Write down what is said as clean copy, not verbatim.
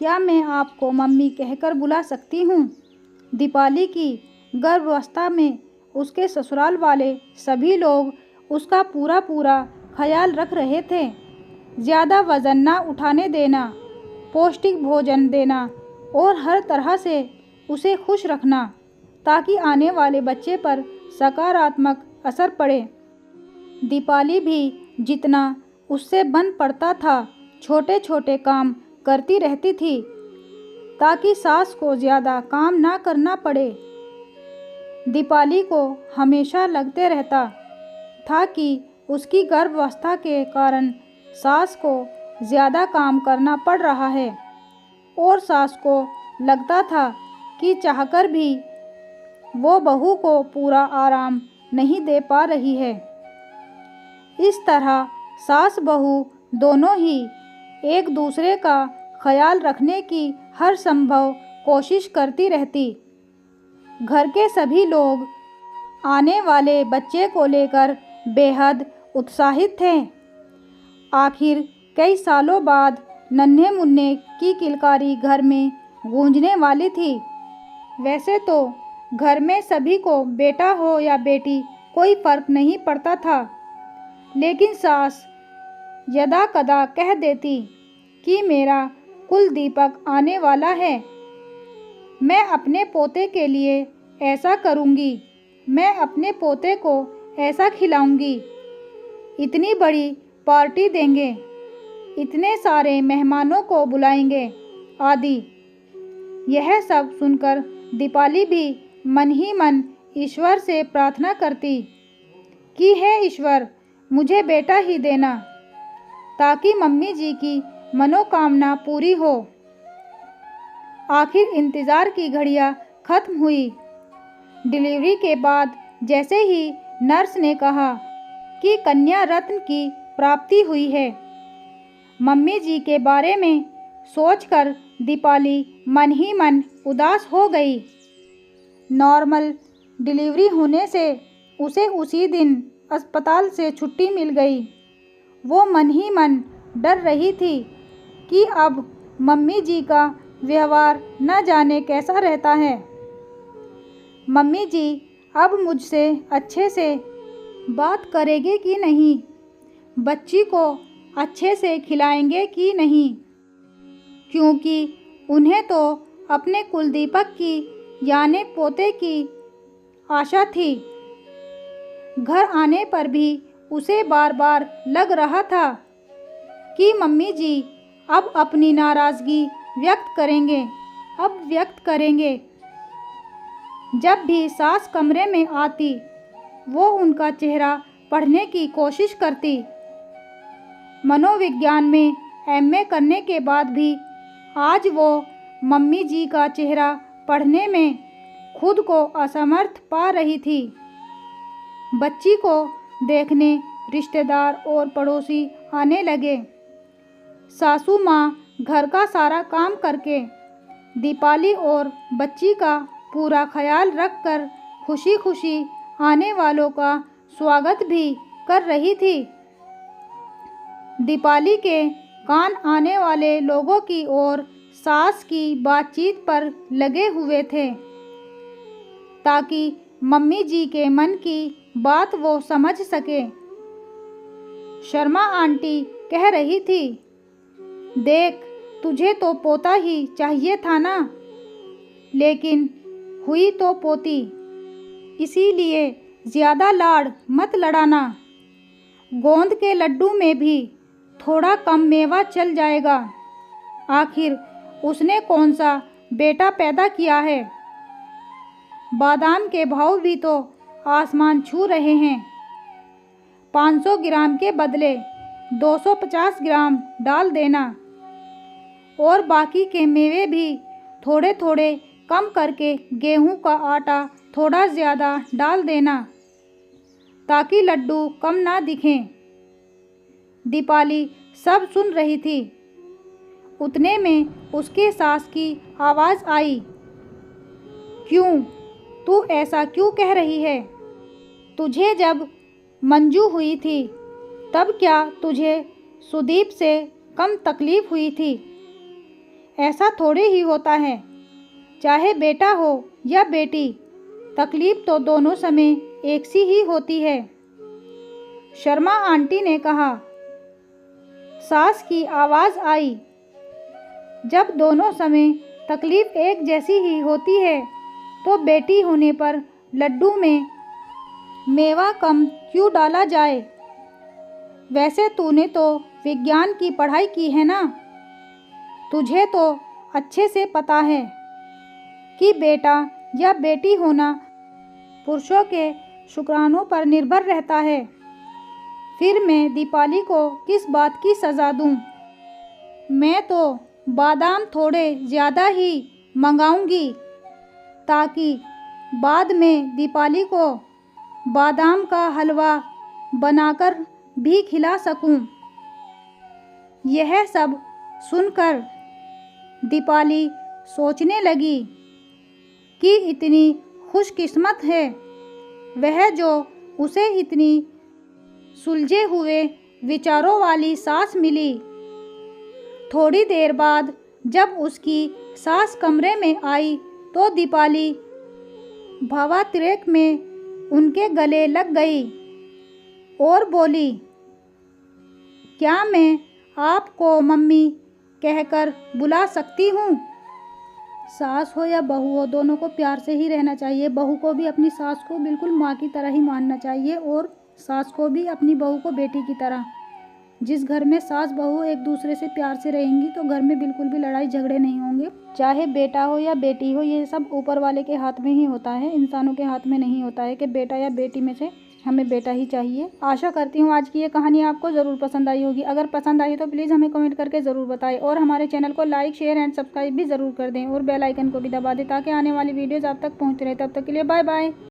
क्या मैं आपको मम्मी कहकर बुला सकती हूँ? दीपाली की गर्भावस्था में उसके ससुराल वाले सभी लोग उसका पूरा पूरा ख्याल रख रहे थे। ज़्यादा वज़न ना उठाने देना, पौष्टिक भोजन देना और हर तरह से उसे खुश रखना ताकि आने वाले बच्चे पर सकारात्मक असर पड़े। दीपाली भी जितना उससे बन पड़ता था छोटे छोटे काम करती रहती थी ताकि सास को ज़्यादा काम ना करना पड़े। दीपाली को हमेशा लगते रहता था कि उसकी गर्भावस्था के कारण सास को ज़्यादा काम करना पड़ रहा है और सास को लगता था कि चाहकर भी वो बहू को पूरा आराम नहीं दे पा रही है। इस तरह सास बहू दोनों ही एक दूसरे का ख्याल रखने की हर संभव कोशिश करती रहती। घर के सभी लोग आने वाले बच्चे को लेकर बेहद उत्साहित थे। आखिर कई सालों बाद नन्हे मुन्ने की किलकारी घर में गूंजने वाली थी। वैसे तो घर में सभी को बेटा हो या बेटी कोई फ़र्क नहीं पड़ता था, लेकिन सास यदा कदा कह देती कि मेरा कुल दीपक आने वाला है, मैं अपने पोते के लिए ऐसा करूँगी, मैं अपने पोते को ऐसा खिलाऊँगी, इतनी बड़ी पार्टी देंगे, इतने सारे मेहमानों को बुलाएंगे आदि। यह सब सुनकर दीपाली भी मन ही मन ईश्वर से प्रार्थना करती कि हे ईश्वर, मुझे बेटा ही देना ताकि मम्मी जी की मनोकामना पूरी हो। आखिर इंतज़ार की घड़ियां ख़त्म हुई। डिलीवरी के बाद जैसे ही नर्स ने कहा कि कन्या रत्न की प्राप्ति हुई है, मम्मी जी के बारे में सोचकर दीपाली मन ही मन उदास हो गई। नॉर्मल डिलीवरी होने से उसे उसी दिन अस्पताल से छुट्टी मिल गई। वो मन ही मन डर रही थी कि अब मम्मी जी का व्यवहार न जाने कैसा रहता है। मम्मी जी अब मुझसे अच्छे से बात करेंगे कि नहीं, बच्ची को अच्छे से खिलाएंगे कि नहीं, क्योंकि उन्हें तो अपने कुलदीपक की यानी पोते की आशा थी। घर आने पर भी उसे बार बार लग रहा था कि मम्मी जी अब अपनी नाराज़गी व्यक्त करेंगे। जब भी सास कमरे में आती, वो उनका चेहरा पढ़ने की कोशिश करती। मनोविज्ञान में एमए करने के बाद भी आज वो मम्मी जी का चेहरा पढ़ने में खुद को असमर्थ पा रही थी। बच्ची को देखने रिश्तेदार और पड़ोसी आने लगे। सासू माँ घर का सारा काम करके दीपाली और बच्ची का पूरा ख्याल रखकर खुशी खुशी आने वालों का स्वागत भी कर रही थी। दीपाली के कान आने वाले लोगों की ओर सास की बातचीत पर लगे हुए थे ताकि मम्मी जी के मन की बात वो समझ सके। शर्मा आंटी कह रही थी, देख, तुझे तो पोता ही चाहिए था ना, लेकिन हुई तो पोती, इसीलिए ज़्यादा लाड़ मत लड़ाना। गोंद के लड्डू में भी थोड़ा कम मेवा चल जाएगा। आखिर उसने कौन सा बेटा पैदा किया है। बादाम के भाव भी तो आसमान छू रहे हैं। 500 ग्राम के बदले 250 ग्राम डाल देना और बाकी के मेवे भी थोड़े थोड़े कम करके गेहूं का आटा थोड़ा ज़्यादा डाल देना ताकि लड्डू कम ना दिखें। दीपाली सब सुन रही थी। उतने में उसके सास की आवाज़ आई, क्यों, तू ऐसा क्यों कह रही है? तुझे जब मंजू हुई थी तब क्या तुझे सुदीप से कम तकलीफ़ हुई थी? ऐसा थोड़ी ही होता है, चाहे बेटा हो या बेटी, तकलीफ तो दोनों समय एक सी ही होती है। शर्मा आंटी ने कहा। सास की आवाज़ आई, जब दोनों समय तकलीफ एक जैसी ही होती है तो बेटी होने पर लड्डू में मेवा कम क्यों डाला जाए? वैसे तूने तो विज्ञान की पढ़ाई की है ना, तुझे तो अच्छे से पता है कि बेटा या बेटी होना पुरुषों के शुक्राणुओं पर निर्भर रहता है। फिर मैं दीपाली को किस बात की सज़ा दूं? मैं तो बादाम थोड़े ज़्यादा ही मंगाऊंगी ताकि बाद में दीपाली को बादाम का हलवा बनाकर भी खिला सकूं। यह सब सुनकर दीपाली सोचने लगी कि इतनी खुशकिस्मत है वह जो उसे इतनी सुलझे हुए विचारों वाली सास मिली। थोड़ी देर बाद जब उसकी सास कमरे में आई तो दीपाली भावातिरेक में उनके गले लग गई और बोली, क्या मैं आपको मम्मी कहकर बुला सकती हूँ? सास हो या बहू हो, दोनों को प्यार से ही रहना चाहिए। बहू को भी अपनी सास को बिल्कुल माँ की तरह ही मानना चाहिए और सास को भी अपनी बहू को बेटी की तरह। जिस घर में सास बहू एक दूसरे से प्यार से रहेंगी तो घर में बिल्कुल भी लड़ाई झगड़े नहीं होंगे। चाहे बेटा हो या बेटी हो, ये सब ऊपर वाले के हाथ में ही होता है, इंसानों के हाथ में नहीं होता है कि बेटा या बेटी में से हमें बेटा ही चाहिए। आशा करती हूँ आज की ये कहानी आपको ज़रूर पसंद आई होगी। अगर पसंद आई तो प्लीज़ हमें कमेंट करके ज़रूर बताएं और हमारे चैनल को लाइक, शेयर एंड सब्सक्राइब भी ज़रूर कर दें और बेल आइकन को भी दबा दें ताकि आने वाली वीडियोज़ आप तक पहुँच रहे। तब तक के लिए बाय बाय।